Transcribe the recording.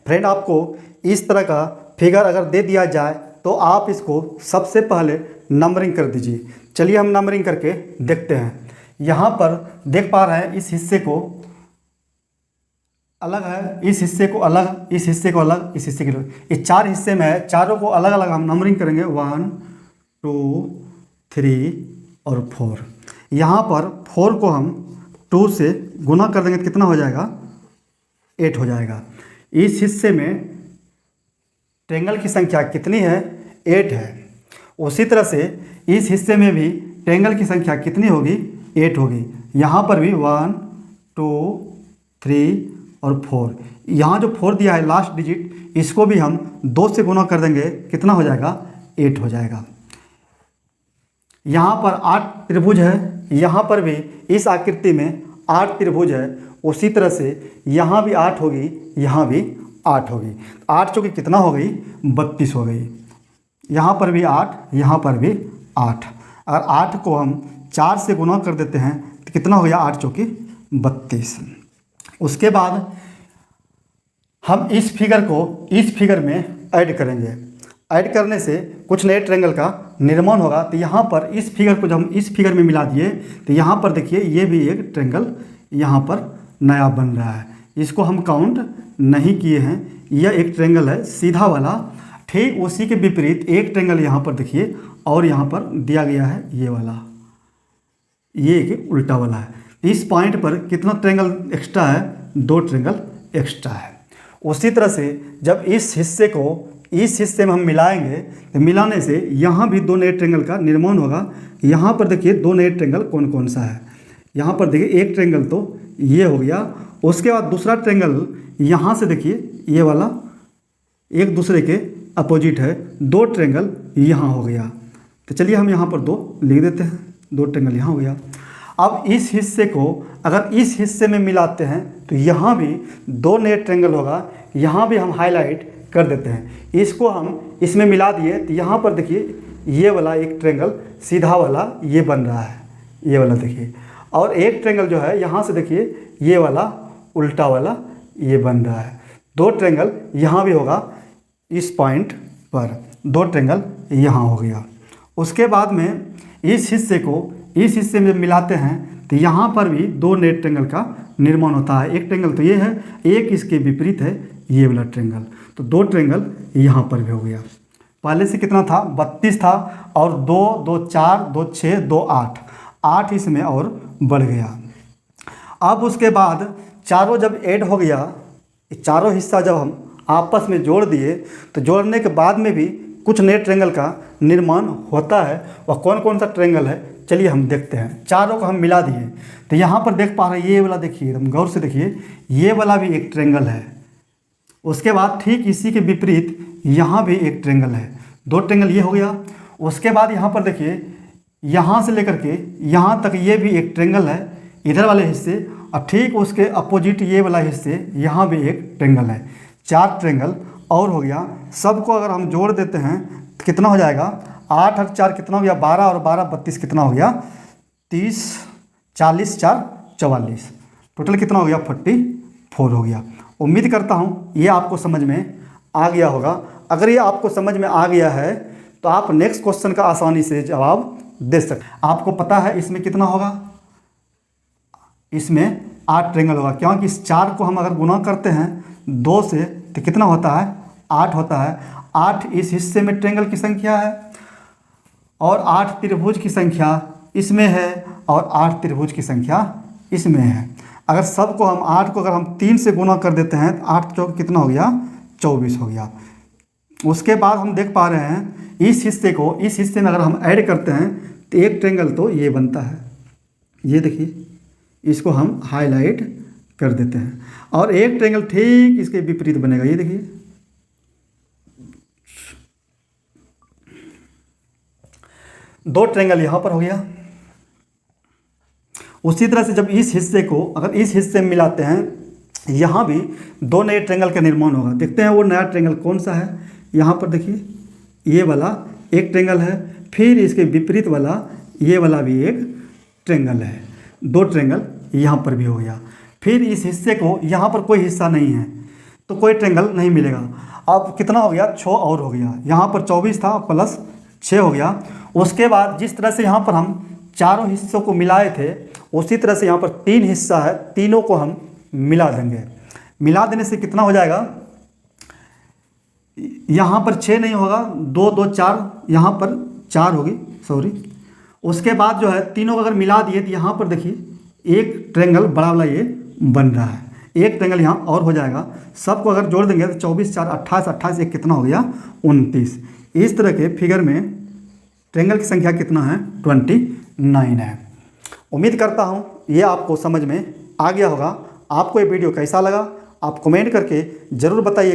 Friend, आपको इस तरह का फिगर अगर दे दिया जाए तो आप इसको सबसे पहले नंबरिंग कर दीजिए। चलिए हम नंबरिंग करके देखते हैं। यहाँ पर देख पा रहे हैं इस हिस्से को अलग है, इस हिस्से को अलग, इस हिस्से को अलग, इस हिस्से के अलग, इस 4 हिस्से में है। चारों को अलग अलग हम नंबरिंग करेंगे 1 2 3 और 4। यहाँ पर 4 को हम 2 से गुना कर देंगे तो कितना हो जाएगा? 8 हो जाएगा। इस हिस्से में ट्रायंगल की संख्या कितनी है? 8 है। उसी तरह से इस हिस्से में भी ट्रायंगल की संख्या कितनी होगी? 8 होगी। यहाँ पर भी 1 2 3 और 4। यहाँ जो 4 दिया है लास्ट डिजिट, इसको भी हम 2 से गुना कर देंगे, कितना हो जाएगा? 8 हो जाएगा। यहाँ पर 8 त्रिभुज है, यहाँ पर भी इस आकृति में 8 त्रिभुज है। उसी तरह से यहाँ भी 8 होगी, यहाँ भी 8 होगी। 8 चौके कितना हो गई? 32 हो गई। यहाँ पर भी 8, यहाँ पर भी 8। अगर 8 को हम 4 से गुना कर देते हैं तो कितना हो गया? 8 चौके 32। उसके बाद हम इस फिगर को इस फिगर में ऐड करेंगे। ऐड करने से कुछ नए ट्रायंगल का निर्माण होगा। तो यहाँ पर इस फिगर को जब हम इस फिगर में मिला दिए तो यहाँ पर देखिए ये भी एक ट्रायंगल यहाँ पर नया बन रहा है। इसको हम काउंट नहीं किए हैं। यह एक ट्रायंगल है सीधा वाला। ठीक उसी के विपरीत एक ट्रायंगल यहाँ पर देखिए और यहाँ पर दिया गया है ये वाला, ये एक उल्टा वाला है। इस पॉइंट पर कितना ट्रायंगल एक्स्ट्रा है? 2 ट्रायंगल एक्स्ट्रा है। उसी तरह से जब इस हिस्से को इस हिस्से में हम मिलाएंगे तो मिलाने से यहाँ भी 2 नए ट्रायंगल का निर्माण होगा। यहाँ पर देखिए 2 नए ट्रायंगल कौन कौन सा है। यहाँ पर देखिए एक ट्रायंगल तो ये हो गया। उसके बाद दूसरा ट्रायंगल यहाँ से देखिए ये वाला एक दूसरे के अपोजिट है। 2 ट्रायंगल यहाँ हो गया। तो चलिए हम यहाँ पर 2 लिख देते हैं। 2 ट्रायंगल यहाँ हो गया। अब इस हिस्से को अगर इस हिस्से में मिलाते हैं तो यहाँ भी 2 नए ट्रायंगल होगा। यहाँ भी हम हाईलाइट कर देते हैं। इसको हम इसमें मिला दिए तो यहाँ पर देखिए ये वाला एक ट्रायंगल सीधा वाला ये बन रहा है, ये वाला देखिए। और एक ट्रायंगल जो है यहाँ से देखिए ये वाला उल्टा वाला ये बन रहा है। 2 ट्रायंगल यहाँ भी होगा इस पॉइंट पर, 2 ट्रायंगल यहाँ हो गया। उसके बाद में इस हिस्से को इस हिस्से में मिलाते हैं तो यहाँ पर भी 2 नए ट्रायंगल का निर्माण होता है। एक ट्रायंगल तो ये है, एक इसके विपरीत है ये वाला ट्रायंगल। तो 2 ट्रायंगल यहाँ पर भी हो गया। पहले से कितना था? 32 था और 2 2 4 2 6 2 8, 8 इसमें और बढ़ गया। अब उसके बाद चारों जब ऐड हो गया, चारों हिस्सा जब हम आपस में जोड़ दिए तो जोड़ने के बाद में भी कुछ नए ट्रायंगल का निर्माण होता है। वह कौन कौन सा ट्रायंगल है चलिए हम देखते हैं। चारों को हम मिला दिए तो यहाँ पर देख पा रहे हैं ये वाला देखिए, एकदम गौर से देखिए, ये वाला भी एक ट्रायंगल है। उसके बाद ठीक इसी के विपरीत यहाँ भी एक ट्रायंगल है। 2 ट्रायंगल ये हो गया। उसके बाद यहाँ पर देखिए यहाँ से लेकर के यहाँ तक ये भी एक ट्रायंगल है इधर वाले हिस्से, और ठीक उसके अपोजिट ये वाला हिस्से यहाँ भी एक ट्रायंगल है। 4 ट्रायंगल और हो गया। सबको अगर हम जोड़ देते हैं तो कितना हो जाएगा? 8 और 4 कितना हो गया? 12 और 12 32 कितना हो गया? 30 40 4 44, टोटल कितना हो गया? 44 हो गया। उम्मीद करता हूँ ये आपको समझ में आ गया होगा। अगर ये आपको समझ में आ गया है तो आप नेक्स्ट क्वेश्चन का आसानी से जवाब दे सकते। आपको पता है इसमें कितना होगा? इसमें 8 ट्रायंगल होगा, क्योंकि इस 4 को हम अगर गुना करते हैं 2 से तो कितना होता है? 8 होता है। 8 इस हिस्से में ट्रायंगल की संख्या है और 8 त्रिभुज की संख्या इसमें है और 8 त्रिभुज की संख्या इसमें है। अगर सबको हम 8 को अगर हम 3 से गुना कर देते हैं तो 8 चौक कितना हो गया? 24 हो गया। उसके बाद हम देख पा रहे हैं इस हिस्से को इस हिस्से में अगर हम ऐड करते हैं तो एक ट्रायंगल तो ये बनता है। ये देखिए, इसको हम हाईलाइट कर देते हैं और एक ट्रायंगल ठीक इसके विपरीत बनेगा। ये देखिए, दो ट्रायंगल यहाँ पर हो गया। उसी तरह से जब इस हिस्से को अगर इस हिस्से में मिलाते हैं यहाँ भी 2 नए ट्रायंगल का निर्माण होगा। देखते हैं वो नया ट्रायंगल कौन सा है। यहाँ पर देखिए ये वाला एक ट्रायंगल है, फिर इसके विपरीत वाला ये वाला भी एक ट्रायंगल है। 2 ट्रायंगल यहाँ पर भी हो गया। फिर इस हिस्से को यहाँ पर कोई हिस्सा नहीं है तो कोई ट्रेंगल नहीं मिलेगा। अब कितना हो गया, 6 और हो गया, यहाँ पर 24 था प्लस 6 हो गया। उसके बाद जिस तरह से यहाँ पर हम चारों हिस्सों को मिलाए थे, उसी तरह से यहाँ पर 3 हिस्सा है, तीनों को हम मिला देंगे। मिला देने से कितना हो जाएगा, यहाँ पर 6 नहीं होगा, 2 2 4, यहाँ पर 4 होगी, सॉरी। उसके बाद जो है तीनों को अगर मिला दिए तो यहाँ पर देखिए एक ट्रेंगल बड़ा वाला ये बन रहा है, एक ट्रेंगल यहाँ और हो जाएगा। सबको अगर जोड़ देंगे तो 24 4 28, 28 एक कितना हो गया, 29। इस तरह के फिगर में ट्रेंगल की संख्या कितना है, 29 है। उम्मीद करता हूँ ये आपको समझ में आ गया होगा। आपको ये वीडियो कैसा लगा आप कमेंट करके ज़रूर बताइए।